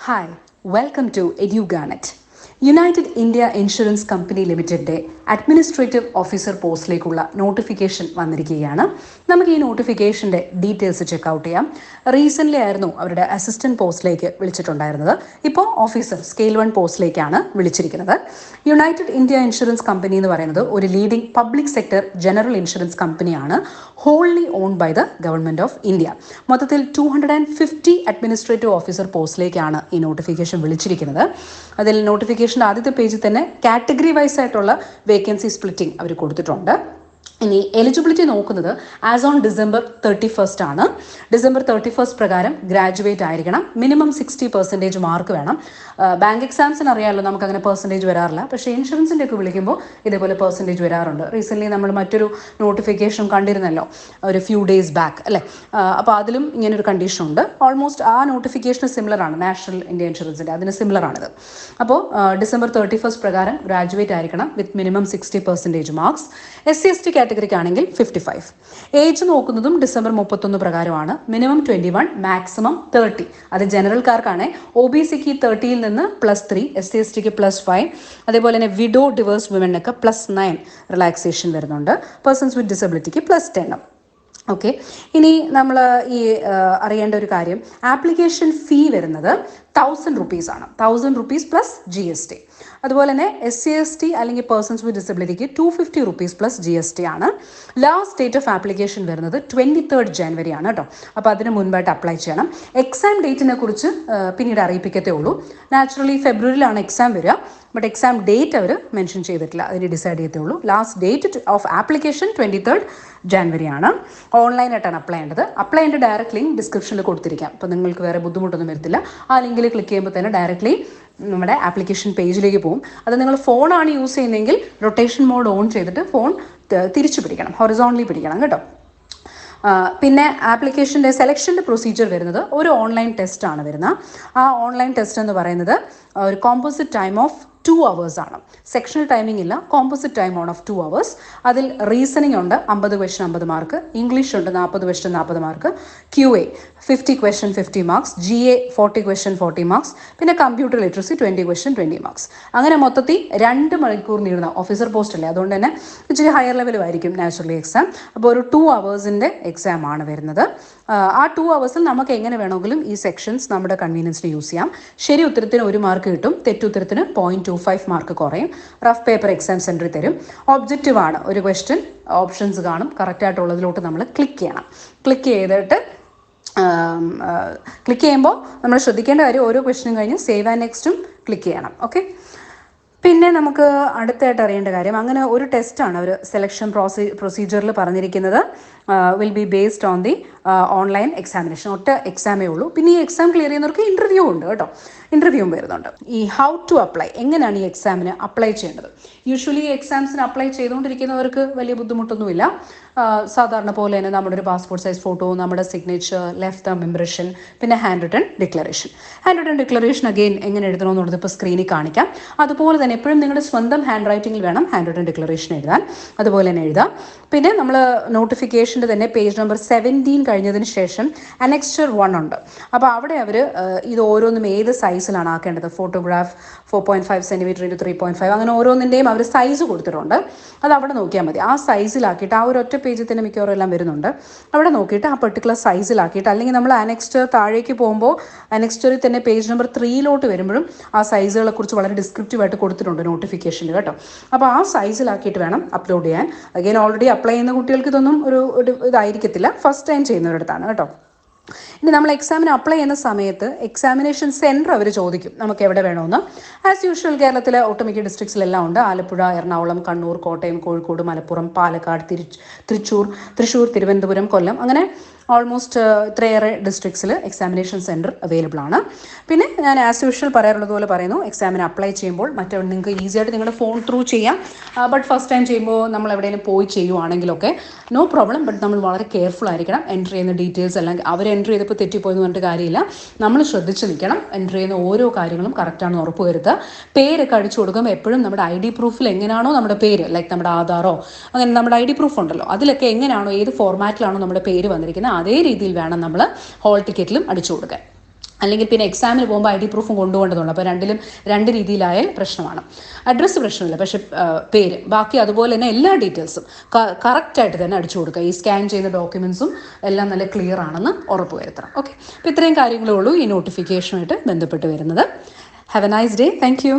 Hi, welcome to EduGarnet. United India insurance company ലിമിറ്റഡിൻ്റെ administrative officer പോസ്റ്റിലേക്കുള്ള notification വന്നിരിക്കുകയാണ്. നമുക്ക് ഈ നോട്ടിഫിക്കേഷൻ്റെ ഡീറ്റെയിൽസ് ചെക്കൗട്ട് ചെയ്യാം. റീസെൻ്റ്ലി ആയിരുന്നു അവരുടെ അസിസ്റ്റൻറ്റ് പോസ്റ്റിലേക്ക് വിളിച്ചിട്ടുണ്ടായിരുന്നത്. ഇപ്പോൾ ഓഫീസർ സ്കെയിൽ 1 പോസ്റ്റിലേക്കാണ് വിളിച്ചിരിക്കുന്നത്. യുണൈറ്റഡ് ഇന്ത്യ ഇൻഷുറൻസ് കമ്പനി എന്ന് പറയുന്നത് ഒരു leading public sector general insurance കമ്പനിയാണ്, wholly owned by the government of India. മൊത്തത്തിൽ 250 അഡ്മിനിസ്ട്രേറ്റീവ് ഓഫീസർ പോസ്റ്റിലേക്കാണ് ഈ നോട്ടിഫിക്കേഷൻ വിളിച്ചിരിക്കുന്നത്. അതിൽ നോട്ടിഫിക്കേഷൻ ആദ്യത്തെ പേജിൽ തന്നെ കാറ്റഗറി വൈസ് ആയിട്ടുള്ള വേക്കൻസി സ്പ്ലിറ്റിംഗ് അവർ കൊടുത്തിട്ടുണ്ട്. ഇനി എലിജിബിലിറ്റി നോക്കുന്നത് ആസ് ഓൺ ഡിസംബർ 31 ആണ്. ഡിസംബർ 31 പ്രകാരം ഗ്രാജുവേറ്റ് ആയിരിക്കണം. മിനിമം 60% മാർക്ക് വേണം. ബാങ്ക് എക്സാംസിന് അറിയാമല്ലോ, നമുക്ക് അങ്ങനെ പെർസെൻറ്റേജ് വരാറില്ല. പക്ഷേ ഇൻഷുറൻസിൻ്റെ ഒക്കെ വിളിക്കുമ്പോൾ ഇതേപോലെ പെർസെൻറ്റേജ് വരാറുണ്ട്. റീസെൻ്റ്ലി നമ്മൾ മറ്റൊരു നോട്ടിഫിക്കേഷൻ കണ്ടിരുന്നല്ലോ, ഒരു ഫ്യൂ ഡേയ്സ് ബാക്ക് അല്ലേ. അപ്പോൾ അതിലും ഇങ്ങനൊരു കണ്ടീഷൻ ഉണ്ട്. ഓൾമോസ്റ്റ് ആ നോട്ടിഫിക്കേഷന് സിമിലർ ആണ്, നാഷണൽ ഇന്ത്യ ഇൻഷുറൻസിൻ്റെ അതിന് സിമിലർ ആണിത്. അപ്പോൾ ഡിസംബർ 31 പ്രകാരം ഗ്രാജുവേറ്റ് ആയിരിക്കണം വിത്ത് മിനിമം 60% മാർക്സ്. SC/ST കാറ്റഗറിക്ക് ആണെങ്കിൽ 55. ഏജ് നോക്കുന്നതും ഡിസംബർ 31 പ്രകാരമാണ്. Minimum 21, maximum 30. അത് ജനറൽക്കാർക്കാണ്. OBCക്ക് 30-ൽ നിന്ന് +3, SC/STക്ക് +5. അതേപോലെ തന്നെ വിഡോ ഡിവേഴ്സ് വിമനൊക്കെ +9 റിലാക്സേഷൻ വരുന്നുണ്ട്. പേഴ്സൺസ് വിത്ത് ഡിസബിലിറ്റിക്ക് +10. ഓക്കെ, ഇനി നമ്മൾ ഈ അറിയേണ്ട ഒരു കാര്യം, ആപ്ലിക്കേഷൻ ഫീ വരുന്നത് 1000 rupees ആണ്. 1000 rupees + GST. അതുപോലെ തന്നെ SC/ST അല്ലെങ്കിൽ പേഴ്സൺസ് വിത്ത് ഡിസബിലിറ്റിക്ക് 250 rupees + GST ആണ്. ലാസ്റ്റ് ഡേറ്റ് ഓഫ് ആപ്ലിക്കേഷൻ വരുന്നത് 23rd January ആണ് കേട്ടോ. അപ്പോൾ അതിന് മുൻപായിട്ട് അപ്ലൈ ചെയ്യണം. എക്സാം ഡേറ്റിനെ കുറിച്ച് പിന്നീട് അറിയിപ്പിക്കത്തേ ഉള്ളൂ. നാച്ചുറലി ഫെബ്രുവരിയിലാണ് എക്സാം വരിക. ബട്ട് എക്സാം ഡേറ്റ് അവർ മെൻഷൻ ചെയ്തിട്ടില്ല, അതിന് ഡിസൈഡ് ചെയ്തേ ഉള്ളൂ. Last date of application 23rd January ആണ്. ഓൺലൈനായിട്ടാണ് അപ്ലൈ ചെയ്യേണ്ടത്. അപ്ലൈ ചെയ്യേണ്ട ഡയറക്റ്റ് ലിങ്ക് ഡിസ്ക്രിപ്ഷനിൽ കൊടുത്തിരിക്കാം. അപ്പോൾ നിങ്ങൾക്ക് വേറെ ബുദ്ധിമുട്ടൊന്നും വരത്തില്ല. ആ ലിങ്കിൽ ക്ലിക്ക് ചെയ്യുമ്പോൾ തന്നെ ഡയറക്റ്റ്ലി നമ്മുടെ ആപ്ലിക്കേഷൻ പേജിലേക്ക് പോകും. അത് നിങ്ങൾ ഫോണാണ് യൂസ് ചെയ്യുന്നതെങ്കിൽ റൊട്ടേഷൻ മോഡ് ഓൺ ചെയ്തിട്ട് ഫോൺ തിരിച്ചു പിടിക്കണം, ഹൊറിസോണ്ടലി പിടിക്കണം കേട്ടോ. പിന്നെ ആപ്ലിക്കേഷൻ്റെ സെലക്ഷൻ്റെ പ്രൊസീജിയർ വരുന്നത് ഒരു ഓൺലൈൻ ടെസ്റ്റ് ആണ് വരുന്നത്. ആ ഓൺലൈൻ ടെസ്റ്റ് എന്ന് പറയുന്നത് ഒരു കോമ്പോസിറ്റ് ടൈം ഓഫ് 2 hours ആണ്. സെക്ഷണൽ ടൈമിംഗ് ഇല്ല, composite time on of 2 hours. അതിൽ റീസണിംഗ് ഉണ്ട് 50 ക്വസ്റ്റ്യൻ 50 മാർക്ക്, ഇംഗ്ലീഷ് ഉണ്ട് 40 question 40 mark, QA 50 question 50 marks, GA 40 question 40 marks, പിന്നെ കമ്പ്യൂട്ടർ ലിറ്ററസി 20 ക്വസ്റ്റ്യൻ 20 മാർക്സ്. അങ്ങനെ മൊത്തത്തിൽ 2 മണിക്കൂർ നീളുന്ന ഓഫീസർ പോസ്റ്റ് അല്ലേ, അതുകൊണ്ട് തന്നെ ഇച്ചിരി ഹയർ ലെവലും ആയിരിക്കും നാച്ചുറലി എക്സാം. അപ്പോൾ ഒരു 2 hours എക്സാം ആണ് വരുന്നത്. ആ 2 hours നമുക്ക് എങ്ങനെ വേണമെങ്കിലും ഈ സെക്ഷൻസ് നമ്മുടെ കൺവീനിയൻസിന് യൂസ് ചെയ്യാം. ശരി ഉത്തരത്തിന് 1 മാർക്ക് കിട്ടും, തെറ്റുത്തരത്തിന് 0.25 മാർക്ക് കുറയും. റഫ് പേപ്പർ എക്സാം സെൻറ്ററിൽ തരും. ഒബ്ജക്റ്റീവ് ആണ്, ഒരു ക്വസ്റ്റ്യൻ ഓപ്ഷൻസ് കാണും, കറക്റ്റായിട്ടുള്ളതിലോട്ട് നമ്മൾ ക്ലിക്ക് ചെയ്യണം. ക്ലിക്ക് ചെയ്യുമ്പോൾ നമ്മൾ ശ്രദ്ധിക്കേണ്ട കാര്യം, ഓരോ ക്വസ്റ്റ്യനും കഴിഞ്ഞ് സേവ് ആൻഡ് നെക്സ്റ്റും ക്ലിക്ക് ചെയ്യണം. ഓക്കെ, പിന്നെ നമുക്ക് അടുത്തായിട്ട് അറിയേണ്ട കാര്യം, അങ്ങനെ ഒരു ടെസ്റ്റാണ് ഒരു സെലക്ഷൻ പ്രൊസീജിയറിൽ പറഞ്ഞിരിക്കുന്നത്. Will be based on the online examination. ഒറ്റ എക്സാമേ ഉള്ളൂ. പിന്നെ ഈ എക്സാം ക്ലിയർ ചെയ്യുന്നവർക്ക് ഇൻ്റർവ്യൂ ഉണ്ട് കേട്ടോ, ഇൻ്റർവ്യൂവും വരുന്നുണ്ട്. ഈ ഹൗ ടു അപ്ലൈ, എങ്ങനെയാണ് ഈ എക്സാമിന് അപ്ലൈ ചെയ്യേണ്ടത്? യൂഷ്വലി ഈ എക്സാംസിന് അപ്ലൈ ചെയ്തുകൊണ്ടിരിക്കുന്നവർക്ക് വലിയ ബുദ്ധിമുട്ടൊന്നുമില്ല. സാധാരണ പോലെ തന്നെ നമ്മുടെ ഒരു പാസ്പോർട്ട് സൈസ് ഫോട്ടോ, നമ്മുടെ സിഗ്നേച്ചർ, ലെഫ്റ്റ് തംബ് ഇംപ്രഷൻ, പിന്നെ hand written declaration. Hand written declaration again എങ്ങനെ എഴുതണമെന്നുള്ളത് ഇപ്പോൾ സ്ക്രീനിൽ കാണിക്കാം. അതുപോലെ തന്നെ എപ്പോഴും നിങ്ങളുടെ സ്വന്തം ഹാൻഡ് റൈറ്റിംഗിൽ വേണം ഹാൻഡ് റിട്ടൺ ഡിക്ലറേഷൻ എഴുതാൻ. അതുപോലെ തന്നെ എഴുതാം. പിന്നെ നമ്മൾ നോട്ടിഫിക്കേഷൻ്റെ തന്നെ പേജ് നമ്പർ 17 കഴിഞ്ഞതിന് ശേഷം അനെക്സ്ചർ 1 ഉണ്ട്. അപ്പോൾ അവിടെ അവർ ഇത് ഓരോന്നും ഏത് സൈസിലാണ് ആക്കേണ്ടത്, ഫോട്ടോഗ്രാഫ് 4.5 cm × 3.5 അങ്ങനെ ഓരോന്നിൻ്റെയും അവർ സൈസ് കൊടുത്തിട്ടുണ്ട്. അത് അവിടെ നോക്കിയാൽ മതി. ആ സൈസിലാക്കിയിട്ട്, ആ ഒരു ഒറ്റ പേജിൽ തന്നെ മിക്കവാറും എല്ലാം വരുന്നുണ്ട്. അവിടെ നോക്കിയിട്ട് ആ പെർട്ടിക്കുലർ സൈസിലാക്കിയിട്ട്, അല്ലെങ്കിൽ നമ്മൾ അനെക്സ്ചർ താഴേക്ക് പോകുമ്പോൾ അനെക്സ്ചറിൽ തന്നെ പേജ് നമ്പർ 3 വരുമ്പോഴും ആ സൈസുകളെ കുറിച്ച് വളരെ ഡിസ്ക്രിപ്റ്റീവായിട്ട് കൊടുത്തിട്ടുണ്ട് നോട്ടിഫിക്കേഷനിൽ കേട്ടോ. അപ്പോൾ ആ സൈസിലാക്കിയിട്ട് വേണം അപ്ലോഡ് ചെയ്യാൻ. അഗെയിൻ ഓൾറെഡി അപ്ലൈ ചെയ്യുന്ന കുട്ടികൾക്ക് ഇതൊന്നും ഒരു ഇതായിരിക്കത്തില്ല, ഫസ്റ്റ് ടൈം ചെയ്യുന്നവരടുത്താണ് കേട്ടോ. ഇനി നമ്മൾ എക്സാമിന് അപ്ലൈ ചെയ്യുന്ന സമയത്ത് എക്സാമിനേഷൻ സെൻറ്റർ അവർ ചോദിക്കും നമുക്ക് എവിടെ വേണമെന്ന്. ആസ് യൂഷ്വൽ കേരളത്തിലെ ഒട്ടുമിക്ക ഡിസ്ട്രിക്ട്സിലെല്ലാം ഉണ്ട്. ആലപ്പുഴ, എറണാകുളം, കണ്ണൂർ, കോട്ടയം, കോഴിക്കോട്, മലപ്പുറം, പാലക്കാട്, തൃശ്ശൂർ, തിരുവനന്തപുരം, കൊല്ലം, അങ്ങനെ ഓൾമോസ്റ്റ് ഇത്രയേറെ ഡിസ്ട്രിക്ട്സിൽ എക്സാമിനേഷൻ സെൻറ്റർ അവൈലബിൾ ആണ്. പിന്നെ ഞാൻ ആസ് യൂഷ്വൽ പറയാറുള്ളത് പോലെ പറയുന്നു, എക്സാമിന് അപ്ലൈ ചെയ്യുമ്പോൾ നിങ്ങൾക്ക് ഈസി ആയിട്ട് നിങ്ങളുടെ ഫോൺ ത്രൂ ചെയ്യാം. ബട്ട് ഫസ്റ്റ് ടൈം ചെയ്യുമ്പോൾ നമ്മൾ എവിടെയെങ്കിലും പോയി ചെയ്യുവാണെങ്കിലൊക്കെ നോ പ്രോബ്ലം. ബട്ട് നമ്മൾ വളരെ കെയർഫുൾ ആയിരിക്കണം. എൻ്റർ ചെയ്യുന്ന ഡീറ്റെയിൽസ് എല്ലാം അവർ എൻ്റർ ചെയ്തപ്പോൾ തെറ്റിപ്പോയെന്ന് പറഞ്ഞിട്ട് കാര്യമില്ല. നമ്മൾ ശ്രദ്ധിച്ച് നിൽക്കണം. എൻ്റർ ചെയ്യുന്ന ഓരോ കാര്യങ്ങളും കറക്റ്റാണെന്ന് ഉറപ്പ് വരുത്തുക. പേരൊക്കെ അടിച്ചു കൊടുക്കുമ്പോൾ എപ്പോഴും നമ്മുടെ ID പ്രൂഫിൽ എങ്ങനെയാണോ നമ്മുടെ പേര്, ലൈക്ക് നമ്മുടെ ആധാറോ അങ്ങനെ നമ്മുടെ ID പ്രൂഫ് ഉണ്ടല്ലോ, അതിലൊക്കെ എങ്ങനെയാണോ ഏത് ഫോർമാറ്റിലാണോ നമ്മുടെ പേര് വന്നിരിക്കുന്നത് അതേ രീതിയിൽ വേണം നമ്മൾ ഹോൾ ടിക്കറ്റിലും അടിച്ചു കൊടുക്കാൻ. അല്ലെങ്കിൽ പിന്നെ എക്സാമിന് പോകുമ്പോൾ ID പ്രൂഫും കൊണ്ടുപോകേണ്ടതുണ്ട്. അപ്പോൾ രണ്ടിലും രണ്ട് രീതിയിലായാൽ പ്രശ്നമാണ്. അഡ്രസ്സ് പ്രശ്നമില്ല, പക്ഷേ പേര് ബാക്കി അതുപോലെ തന്നെ എല്ലാ ഡീറ്റെയിൽസും കറക്റ്റായിട്ട് തന്നെ അടിച്ചു കൊടുക്കുക. ഈ സ്കാൻ ചെയ്യുന്ന ഡോക്യുമെൻസും എല്ലാം നല്ല ക്ലിയർ ആണെന്ന് ഉറപ്പുവരുത്തണം. ഓക്കെ, അപ്പോൾ ഇത്രയും കാര്യങ്ങളേ ഉള്ളൂ ഈ നോട്ടിഫിക്കേഷനുമായിട്ട് ബന്ധപ്പെട്ട് വരുന്നത്. Have A nice day. Thank you.